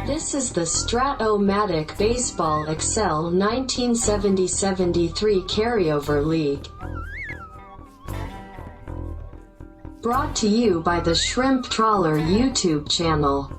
This is the Strat-O-Matic Baseball Excel 1970-73 Carryover League. Brought to you by the Shrimp Trawler YouTube channel.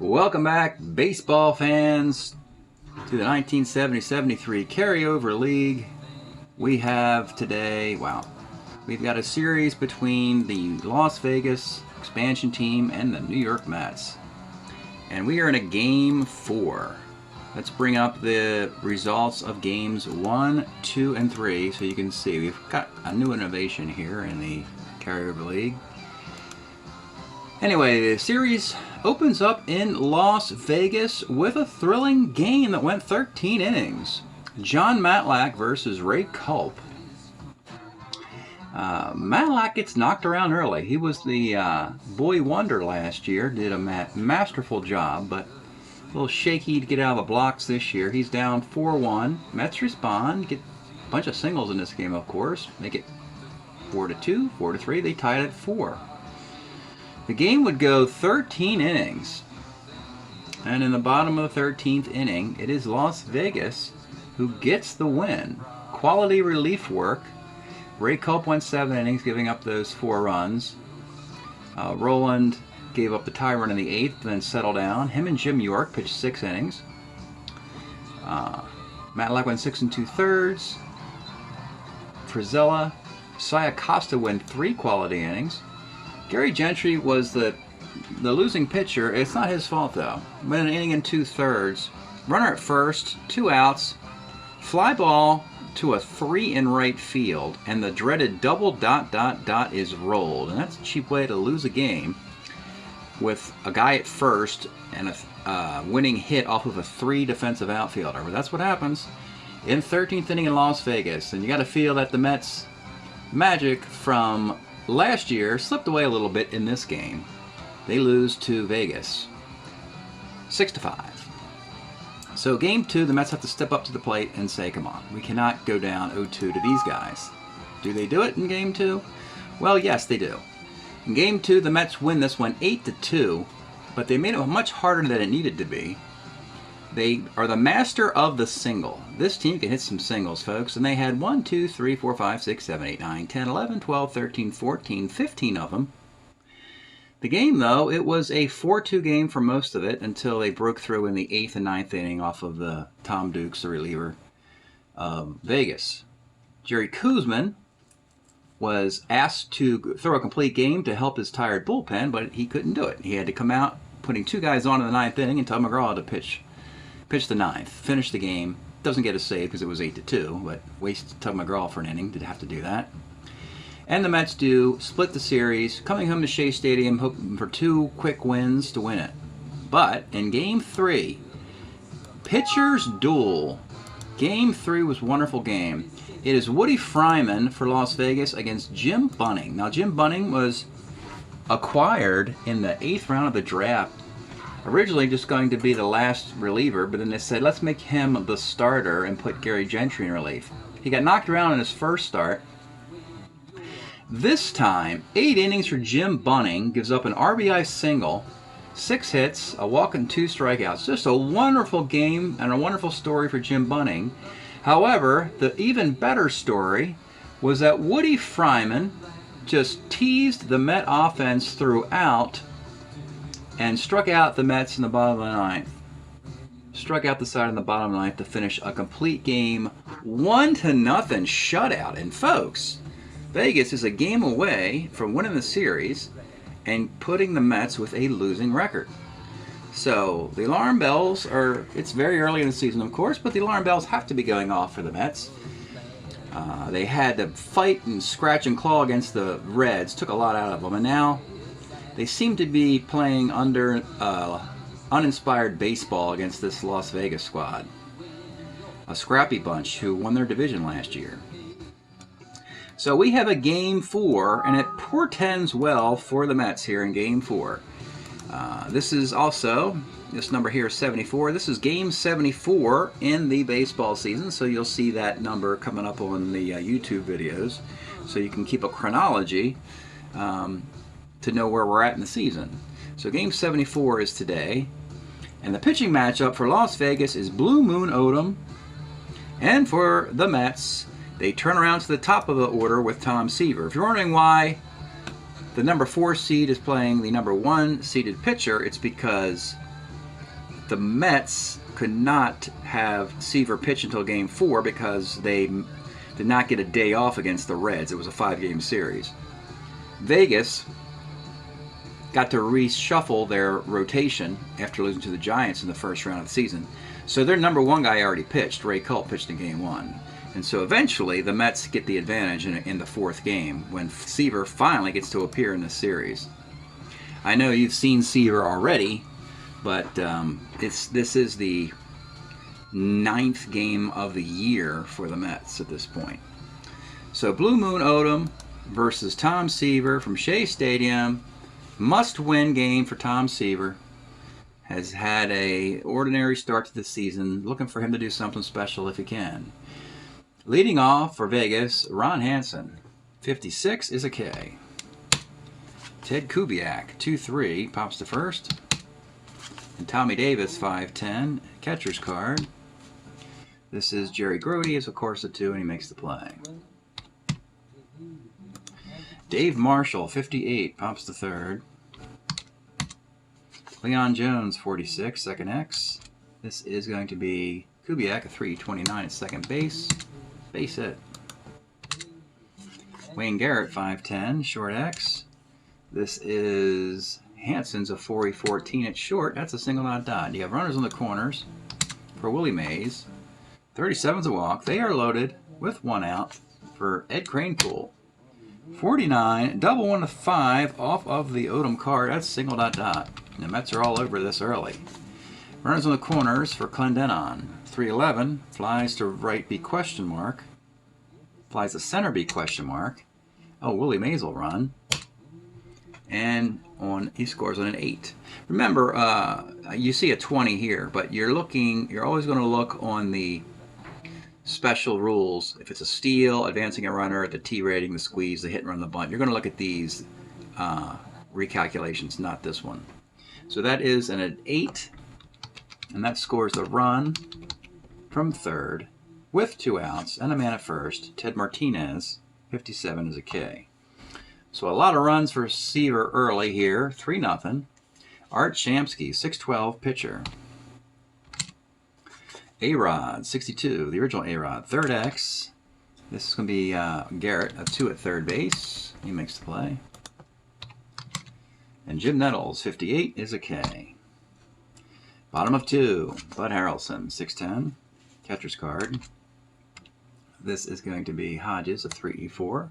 Welcome back, baseball fans, to the 1970-73 Carryover League. We have today, we've got a series between the Las Vegas expansion team and the New York Mets. And we are in a game 4. Let's bring up the results of games 1, 2, and 3 so you can see. We've got a new innovation here in the Carryover League. Anyway, the series opens up in Las Vegas with a thrilling game that went 13 innings. Jon Matlack versus Ray Culp. Matlack gets knocked around early. He was the boy wonder last year, did a masterful job, but a little shaky to get out of the blocks this year. He's down 4-1. Mets respond, get a bunch of singles in this game, of course. Make it 4-2, 4-3. They tied at 4. The game would go 13 innings, and in the bottom of the 13th inning, it is Las Vegas who gets the win. Quality relief work. Ray Culp went 7 innings, giving up those 4 runs. Roland gave up the tie run in the 8th, then settled down. Him and Jim York pitched 6 innings. Matlack went 6 2/3. Frizella, Cy Acosta went 3 quality innings. Gary Gentry was the losing pitcher. It's not his fault, though. Went an inning and 2/3. Runner at first, 2 outs. Fly ball to a 3 in right field, and the dreaded double ... is rolled. And that's a cheap way to lose a game with a guy at first and a winning hit off of a 3 defensive outfielder. But that's what happens in 13th inning in Las Vegas. And you got to feel that the Mets magic from last year slipped away a little bit in this game. They lose to Vegas 6-5. So game 2, the Mets have to step up to the plate and say, come on, we cannot go down 0-2 to these guys. Do they do it in game 2? Well, yes, they do. In game 2, the Mets win this one 8-2, but they made it much harder than it needed to be. They are the master of the single. This team can hit some singles, folks, and they had 1, 2, 3, 4, 5, 6, 7, 8, 9, 10, 11, 12, 13, 14, 15 of them. The game, though, it was a 4-2 game for most of it until they broke through in the 8th and 9th inning off of the Tom Dukes, the reliever of Vegas. Jerry Koosman was asked to throw a complete game to help his tired bullpen, but he couldn't do it. He had to come out, putting 2 guys on in the 9th inning, and Tug McGraw to pitch the 9th, finished the game. Doesn't get a save because it was 8-2, but wasted Tug McGraw for an inning. Did have to do that. And the Mets do split the series, coming home to Shea Stadium, hoping for 2 quick wins to win it. But in Game 3, pitchers duel. Game 3 was a wonderful game. It is Woody Fryman for Las Vegas against Jim Bunning. Now, Jim Bunning was acquired in the 8th round of the draft. Originally just going to be the last reliever, but then they said, let's make him the starter and put Gary Gentry in relief. He got knocked around in his first start. This time, 8 innings for Jim Bunning, gives up an RBI single, 6 hits, a walk and 2 strikeouts. Just a wonderful game and a wonderful story for Jim Bunning. However, the even better story was that Woody Fryman just teased the Met offense throughout and struck out the Mets in the bottom of the 9th. Struck out the side in the bottom of the 9th to finish a complete game 1-0 shutout. And folks, Vegas is a game away from winning the series and putting the Mets with a losing record. So the alarm bells are, it's very early in the season, of course, but the alarm bells have to be going off for the Mets. They had to fight and scratch and claw against the Reds, took a lot out of them, and now they seem to be playing under uninspired baseball against this Las Vegas squad. A scrappy bunch who won their division last year. So we have a Game 4, and it portends well for the Mets here in Game 4. This is also, this number here is 74. This is Game 74 in the baseball season, so you'll see that number coming up on the YouTube videos, so you can keep a chronology to know where we're at in the season. So Game 74 is today, and the pitching matchup for Las Vegas is Blue Moon Odom, and for the Mets, they turn around to the top of the order with Tom Seaver. If you're wondering why the number 4 seed is playing the number 1 seeded pitcher, it's because the Mets could not have Seaver pitch until Game 4 because they did not get a day off against the Reds. It was a 5-game series. Vegas got to reshuffle their rotation after losing to the Giants in the first round of the season. So their number 1 guy already pitched. Ray Culp pitched in Game 1. And so eventually the Mets get the advantage in the 4th game when Seaver finally gets to appear in this series. I know you've seen Seaver already, but this is the 9th game of the year for the Mets at this point. So Blue Moon Odom versus Tom Seaver from Shea Stadium. Must-win game for Tom Seaver. Has had a ordinary start to the season. Looking for him to do something special if he can. Leading off for Vegas, Ron Hansen. 56 is a K. Ted Kubiak, 2-3, pops to first. And Tommy Davis, 5-10, catcher's card. This is Jerry Grody, is of course a 2, and he makes the play. Dave Marshall, 58, pops to third. Cleon Jones, 46, second X. This is going to be Kubiak, a 3-29 at second base. Base hit. Wayne Garrett, 5'10", short X. This is Hansen's a 4-14 at short. That's a single out dot. You have runners on the corners for Willie Mays. 37's a walk. They are loaded with 1 out for Ed Kranepool. 49, double 1 to 5 off of the Odom card. That's single dot dot. And the Mets are all over this early. Runners on the corners for Clendenon. 3-11, flies to right B question mark. Flies to center B question mark. Oh, Willie Mays will run. And he scores on an 8. Remember, you see a 20 here, but you're always going to look on the special rules. If it's a steal, advancing a runner, the T rating, the squeeze, the hit and run, the bunt, you're going to look at these recalculations, not this one. So that is an 8, and that scores the run from third with 2 outs and a man at first. Ted Martinez, 57 is a K. So a lot of runs for Seaver early here, 3-0. Art Shamsky, 6'12", pitcher. A-Rod, 62, the original A-Rod, third X. This is going to be Garrett, a 2 at third base. He makes the play. And Jim Nettles, 58, is a K. Bottom of 2, Bud Harrelson, 6'10", catcher's card. This is going to be Hodges, a 3-4.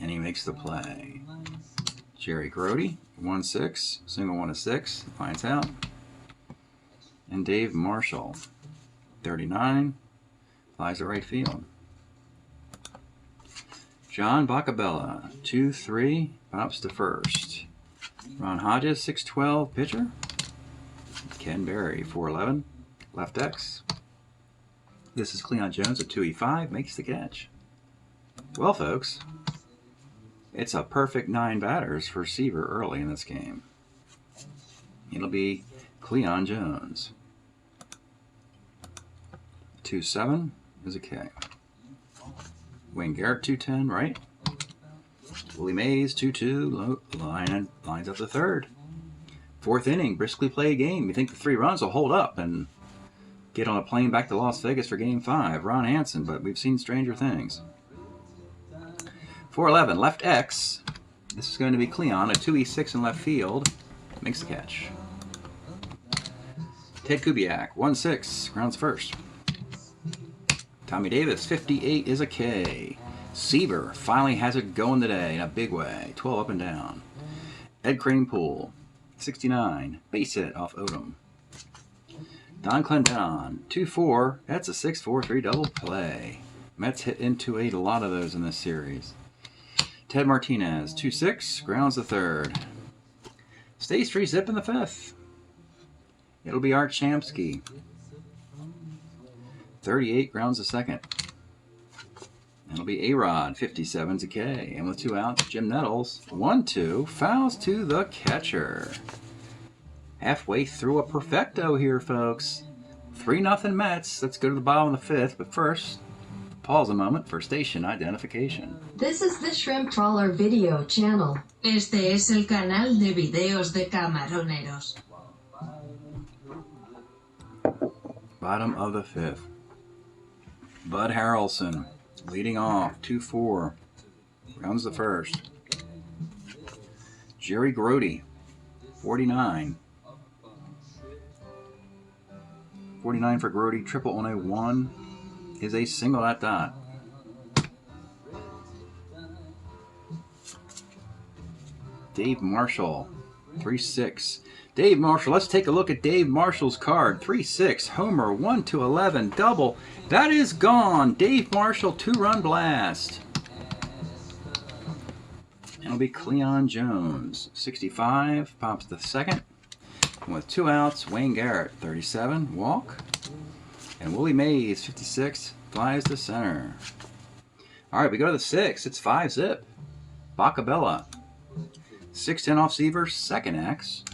And he makes the play. Jerry Grody, 1-6, single 1 to 6, finds out. And Dave Marshall, 39, flies to right field. John Bacabella, 2-3, pops to first. Ron Hodges, 6'12", pitcher. Ken Berry, 4'11", left X. This is Cleon Jones, a 2-5, makes the catch. Well, folks, it's a perfect 9 batters for Seaver early in this game. It'll be Cleon Jones. 2-7 is a K. Wayne Garrett, 2-10, right? Willie Mays, 2-2, lines up the third. 4th inning, briskly played game. You think the 3 runs will hold up and get on a plane back to Las Vegas for Game 5. Ron Hansen, but we've seen stranger things. 4-11, left X. This is going to be Cleon, a 2-6 in left field. Makes the catch. Ted Kubiak, 1-6, grounds first. Tommy Davis, 58 is a K. Seaver finally has it going today in a big way. 12 up and down. Ed Kranepool, 69. Base hit off Odom. Don Clendenon, 2-4. That's a 6-4-3 double play. Mets hit into a lot of those in this series. Ted Martinez, 2-6. Grounds the third. Stays 3-zip in the fifth. It'll be Art Shamsky. 38. Grounds the second. It'll be A-Rod, 57's a K. And with 2 outs, Jim Nettles, 1-2. Fouls to the catcher. Halfway through a perfecto here, folks. 3-0 Mets. Let's go to the bottom of the fifth, but first, pause a moment for station identification. This is the Shrimp Trawler video channel. Este es el canal de videos de camaroneros. Bottom of the fifth. Bud Harrelson leading off, 2-4. Rounds the first. Jerry Grody, 49. 49 for Grody. Triple on a 1 is a single at dot. Dave Marshall, 3-6. Dave Marshall, let's take a look at Dave Marshall's card. 3-6, homer, 1-11, double. That is gone. Dave Marshall, 2-run blast. It'll be Cleon Jones, 65, pops the second. And with 2 outs, Wayne Garrett, 37, walk. And Willie Mays, 56, flies to center. All right, we go to the 6th. It's 5-zip. Bacabella. 6-10 off Seaver, second X.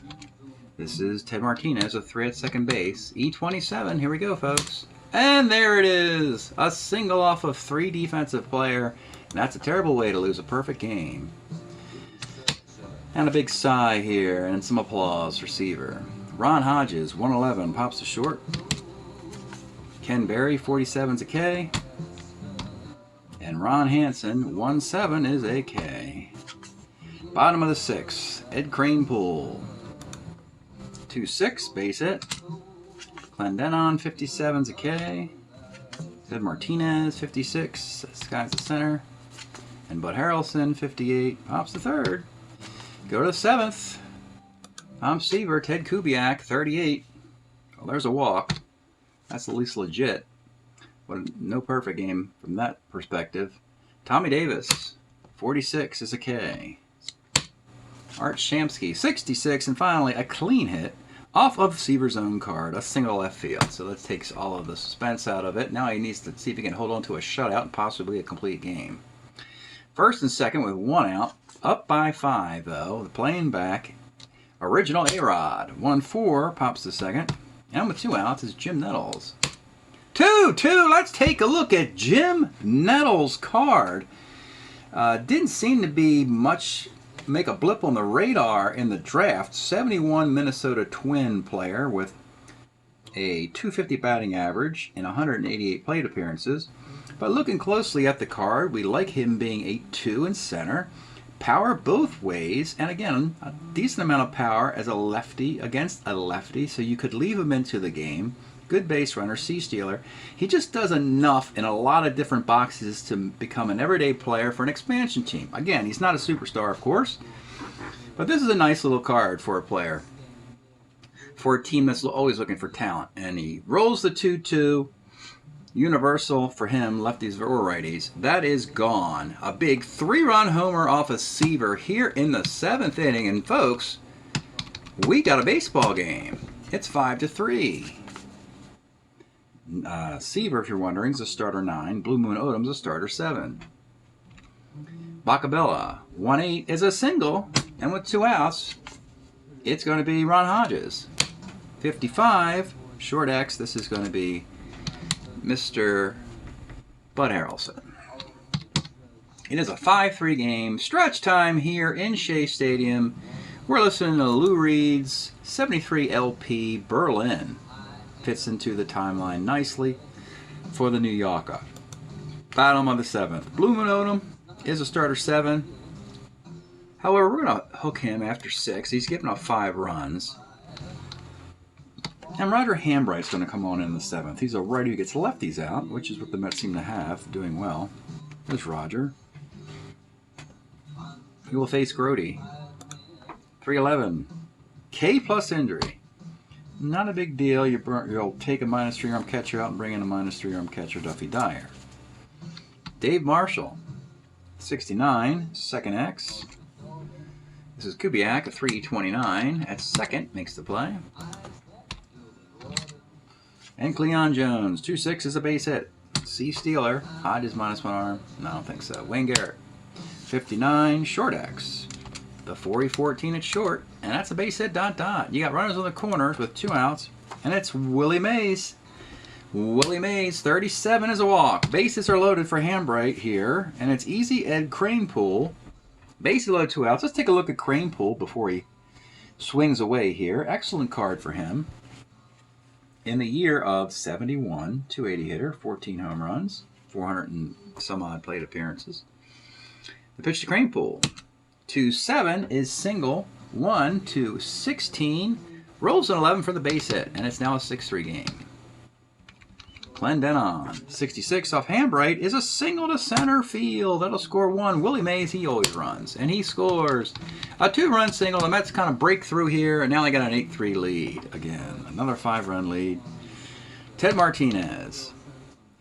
This is Ted Martinez, a 3 at second base. E27, here we go, folks. And there it is! A single off of 3 defensive player. And that's a terrible way to lose a perfect game. And a big sigh here, and some applause for Seaver. Ron Hodges, 111, pops to short. Ken Berry, 47's a K. And Ron Hansen, 1-7 is a K. Bottom of the 6th, Ed Kranepool. 2-6, base hit. Clendenon, 57's a K. Ted Martinez, 56, skies the center. And Bud Harrelson, 58, pops the third. Go to the 7th. Tom Seaver, Ted Kubiak, 38. Well, there's a walk. That's at least legit. No perfect game from that perspective. Tommy Davis, 46 is a K. Art Shamsky, 66. And finally, a clean hit off of Seaver's own card, a single left field. So that takes all of the suspense out of it. Now he needs to see if he can hold on to a shutout and possibly a complete game. First and second with 1 out. Up by 5, though. The playing back. Original A-Rod. 1-4. Pops the second. And with 2 outs is Jim Nettles. 2-2. Let's take a look at Jim Nettles' card. Didn't seem to be much, make a blip on the radar in the draft. 71 Minnesota Twin player with a .250 batting average in 188 plate appearances. But looking closely at the card, we like him being a 2 in center. Power both ways, and again, a decent amount of power as a lefty against a lefty, so you could leave him into the game. Good base runner, C-stealer. He just does enough in a lot of different boxes to become an everyday player for an expansion team. Again, he's not a superstar, of course, but this is a nice little card for a player, for a team that's always looking for talent. And he rolls the 2-2. Universal for him, lefties or righties. That is gone. A big 3-run homer off of Seaver here in the 7th inning. And folks, we got a baseball game. It's 5-3. Seaver, if you're wondering, is a starter 9. Blue Moon Odom's a starter 7. Bacabella, 1-8 is a single. And with 2 outs, it's going to be Ron Hodges. 55, short X. This is going to be Mr. Bud Harrelson. It is a 5-3 game. Stretch time here in Shea Stadium. We're listening to Lou Reed's 73 LP Berlin. Fits into the timeline nicely for the New Yorker. Bottom of the 7th. Blue Moon Odom is a starter 7. However, we're going to hook him after 6. He's given up 5 runs. And Roger Hambright's going to come on in the 7th. He's a righty who gets lefties out, which is what the Mets seem to have, doing well. There's Roger. He will face Grody. 3-11. K plus injury. Not a big deal. You'll take a -3 arm catcher out and bring in a -3 arm catcher, Duffy Dyer. Dave Marshall, 69, second X. This is Kubiak, a 329 at second, makes the play. And Cleon Jones, 2-6 is a base hit. C. Steeler, hide his -1 arm. No, I don't think so. Wayne Garrett, 59, short X. The 4-14 at short, and that's a base hit, ... You got runners on the corners with 2 outs, and it's Willie Mays. Willie Mays, 37 is a walk. Bases are loaded for Hambright here, and it's Easy Ed Cranepool. Bases loaded, 2 outs. Let's take a look at Cranepool before he swings away here. Excellent card for him. In the year of 71, 280 hitter, 14 home runs, 400 and some odd plate appearances. The pitch to Cranepool. 2-7 is single. 1-16. Rolls an 11 for the base hit, and it's now a 6-3 game. Clendenon, 66 off Hambright, is a single to center field. That'll score 1. Willie Mays, he always runs, and he scores. A 2-run single. The Mets kind of break through here, and now they got an 8-3 lead. Again, another 5-run lead. Ted Martinez,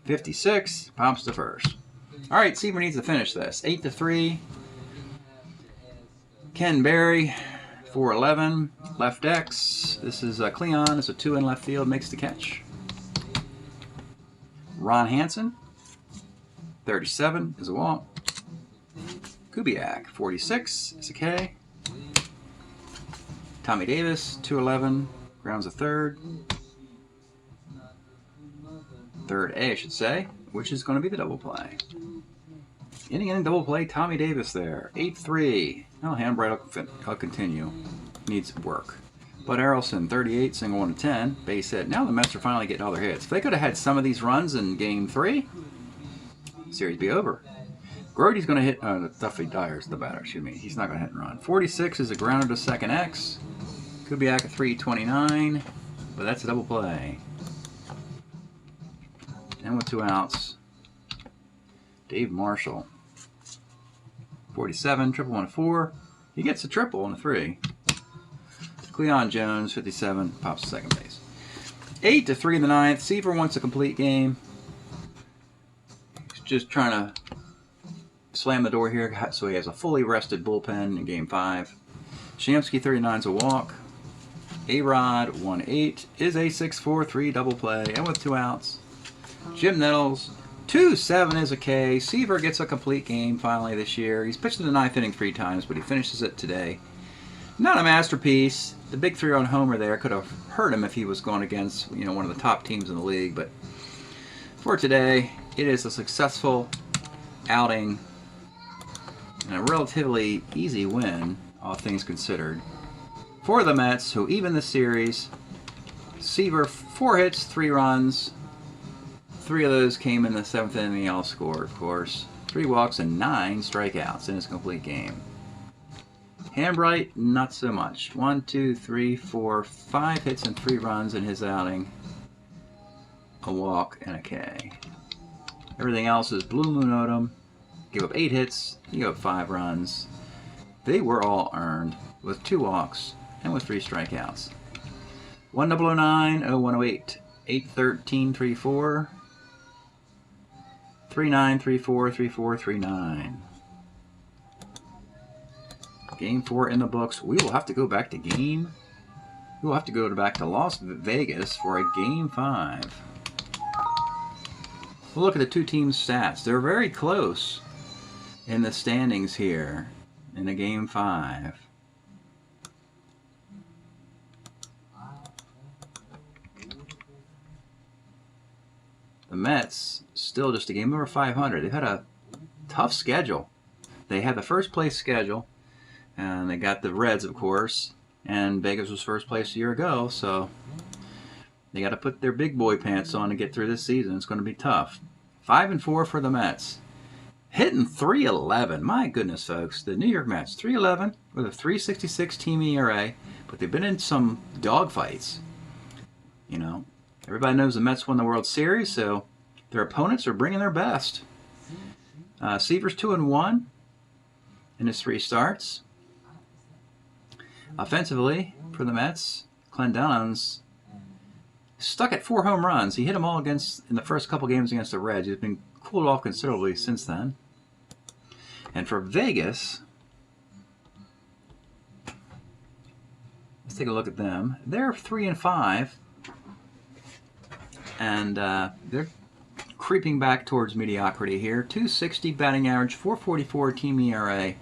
56, pops to first. All right, Seaver needs to finish this. 8-3. Ken Berry, 4-11, left X. This is Cleon. It's a 2 in left field, makes the catch. Ron Hansen, 37 is a walk. Kubiak, 46 is a K. Tommy Davis, 2-11, grounds a third. Third A, I should say, which is going to be the double play. Inning double play, Tommy Davis there. 8-3. Well, Hambright will continue. Needs work. Bud Harrelson, 38, single 1-10, base hit. Now the Mets are finally getting all their hits. If they could have had some of these runs in Game 3, series be over. Grody's going to hit, Duffy Dyer's the batter, excuse me. He's not going to hit and run. 46 is a grounder to second X. Kubiak at 329, but that's a double play. And with 2 outs, Dave Marshall, 47, triple on a 4. He gets a triple on a 3. Cleon Jones, 57, pops to second base. 8-3 in the 9th. Seaver wants a complete game. He's just trying to slam the door here so he has a fully rested bullpen in Game 5. Shamsky, 39's a walk. A-Rod, 1-8, is a 6-4-3 double play, and with 2 outs. Jim Nettles, 2-7 is a K. Seaver gets a complete game finally this year. He's pitched in the 9th inning 3 times, but he finishes it today. Not a masterpiece. The big 3-run homer there could have hurt him if he was going against, one of the top teams in the league. But for today, it is a successful outing and a relatively easy win, all things considered, for the Mets, who even the series. Seaver, 4 hits, 3 runs. 3 of those came in the 7th inning. They all scored, of course. 3 walks and 9 strikeouts in his complete game. Hambright, not so much. 1, 2, 3, 4, 5 hits and 3 runs in his outing. A walk and a K. Everything else is Blue Moon Odom. Gave up 8 hits. He gave up 5 runs. They were all earned with 2 walks and with 3 strikeouts. 1009, 0108, 813, 34, 3934, 3439. Game 4 in the books. We will have to go back to back to Las Vegas for a Game 5. We'll look at the 2 teams' stats. They're very close in the standings here in a Game 5. The Mets still just a game over 500. They've had a tough schedule. They had the first place schedule. And they got the Reds, of course, and Vegas was first place a year ago, so they got to put their big boy pants on to get through this season. It's going to be tough. 5-4 for the Mets. Hitting .311. My goodness, folks. The New York Mets, .311 with a .366 team ERA, but they've been in some dogfights. Everybody knows the Mets won the World Series, so their opponents are bringing their best. Seaver's 2-1 in his 3 starts. Offensively, for the Mets, Clendon's stuck at 4 home runs. He hit them all in the first couple games against the Reds. He's been cooled off considerably since then. And for Vegas, let's take a look at them. They're 3-5, and they're creeping back towards mediocrity here. .260 batting average, .444 team ERA.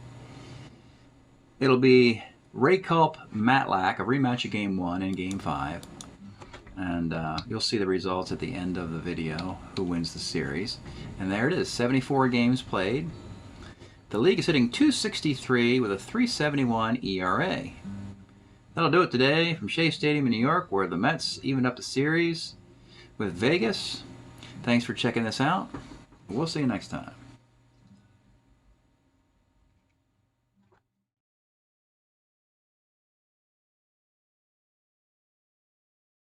It'll be Ray Culp, Matlack, a rematch of Game 1 and Game 5. And you'll see the results at the end of the video, who wins the series. And there it is, 74 games played. The league is hitting .263 with a .371 ERA. That'll do it today from Shea Stadium in New York, where the Mets evened up the series with Vegas. Thanks for checking this out. We'll see you next time.